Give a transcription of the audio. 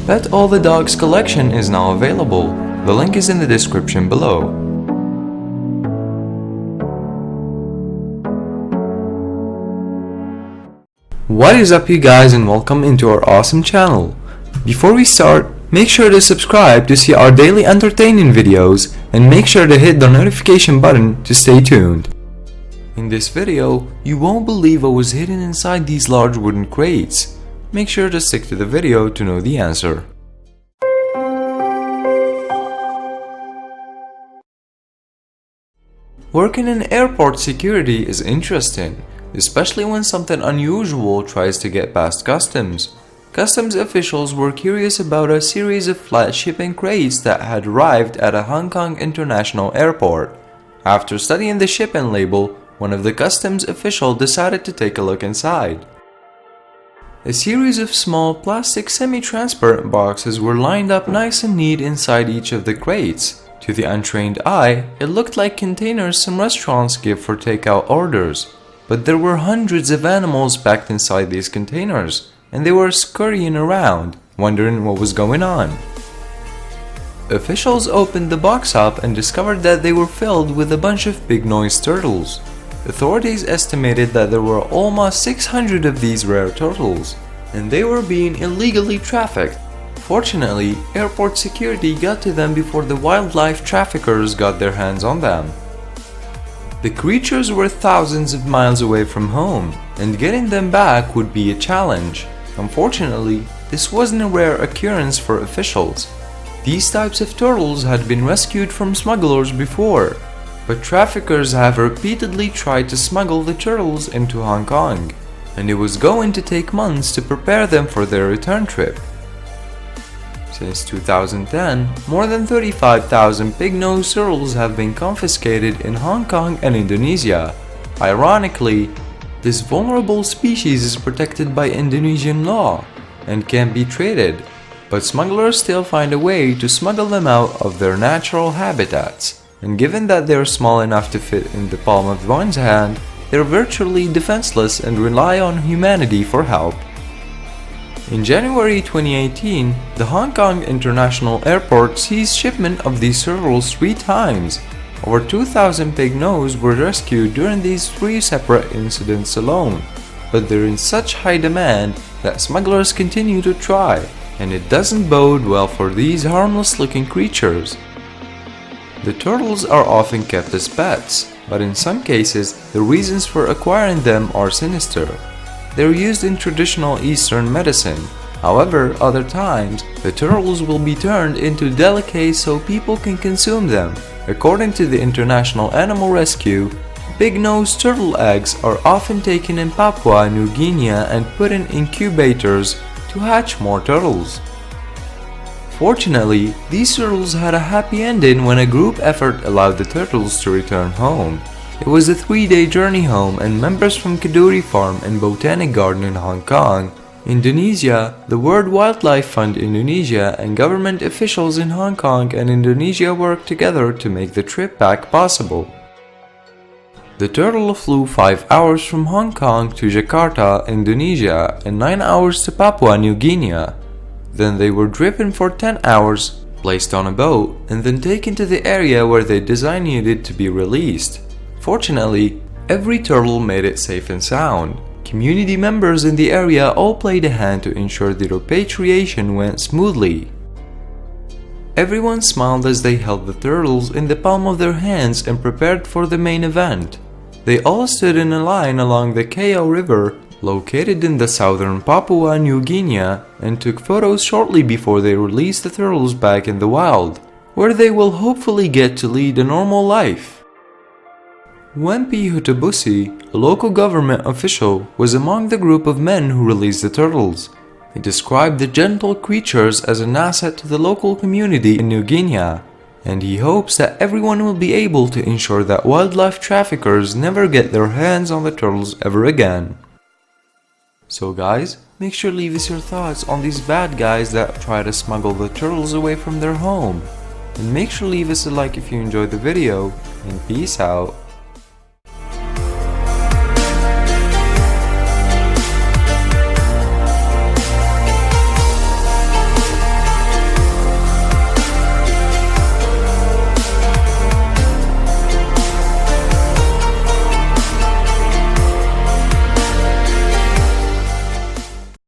Pet All the Dogs collection is now available. The link is in the description below. What is up, you guys, and welcome into our awesome channel. Before we start, make sure to subscribe to see our daily entertaining videos and make sure to hit the notification button to stay tuned. In this video, you won't believe what was hidden inside these large wooden crates. Make sure to stick to the video to know the answer. Working in airport security is interesting, especially when something unusual tries to get past customs. Customs officials were curious about a series of flat shipping crates that had arrived at a Hong Kong International Airport. After studying the shipping label, one of the customs officials decided to take a look inside. A series of small plastic semi-transparent boxes were lined up nice and neat inside each of the crates. To the untrained eye, it looked like containers some restaurants give for takeout orders. But there were hundreds of animals packed inside these containers, and they were scurrying around, wondering what was going on. Officials opened the box up and discovered that they were filled with a bunch of big-nose turtles. Authorities estimated that there were almost 600 of these rare turtles, and they were being illegally trafficked. Fortunately, airport security got to them before the wildlife traffickers got their hands on them. The creatures were thousands of miles away from home, and getting them back would be a challenge. Unfortunately, this wasn't a rare occurrence for officials. These types of turtles had been rescued from smugglers before, but traffickers have repeatedly tried to smuggle the turtles into Hong Kong, and it was going to take months to prepare them for their return trip. Since 2010, more than 35,000 pig-nosed turtles have been confiscated in Hong Kong and Indonesia. Ironically, this vulnerable species is protected by Indonesian law and can be traded, but smugglers still find a way to smuggle them out of their natural habitats. And given that they are small enough to fit in the palm of one's hand, they are virtually defenseless and rely on humanity for help. In January 2018, the Hong Kong International Airport seized shipment of these turtles 3 times. Over 2,000 pig-nose were rescued during these 3 separate incidents alone. But they're in such high demand that smugglers continue to try, and it doesn't bode well for these harmless-looking creatures. The turtles are often kept as pets, but in some cases, the reasons for acquiring them are sinister. They're used in traditional Eastern medicine. However, other times, the turtles will be turned into delicacies so people can consume them. According to the International Animal Rescue, big-nosed turtle eggs are often taken in Papua New Guinea and put in incubators to hatch more turtles. Fortunately, these turtles had a happy ending when a group effort allowed the turtles to return home. It was a 3-day journey home, and members from Kaduri Farm and Botanic Garden in Hong Kong, Indonesia, the World Wildlife Fund Indonesia, and government officials in Hong Kong and Indonesia worked together to make the trip back possible. The turtle flew 5 hours from Hong Kong to Jakarta, Indonesia, and 9 hours to Papua New Guinea. Then they were driven for 10 hours, placed on a boat, and then taken to the area where they designated to be released. Fortunately, every turtle made it safe and sound. Community members in the area all played a hand to ensure the repatriation went smoothly. Everyone smiled as they held the turtles in the palm of their hands and prepared for the main event. They all stood in a line along the Keo River, located in the southern Papua New Guinea, and took photos shortly before they released the turtles back in the wild, where they will hopefully get to lead a normal life. Wempi Hutabusi, a local government official, was among the group of men who released the turtles. He described the gentle creatures as an asset to the local community in New Guinea, and he hopes that everyone will be able to ensure that wildlife traffickers never get their hands on the turtles ever again. So guys, make sure to leave us your thoughts on these bad guys that try to smuggle the turtles away from their home. And make sure to leave us a like if you enjoyed the video, and peace out.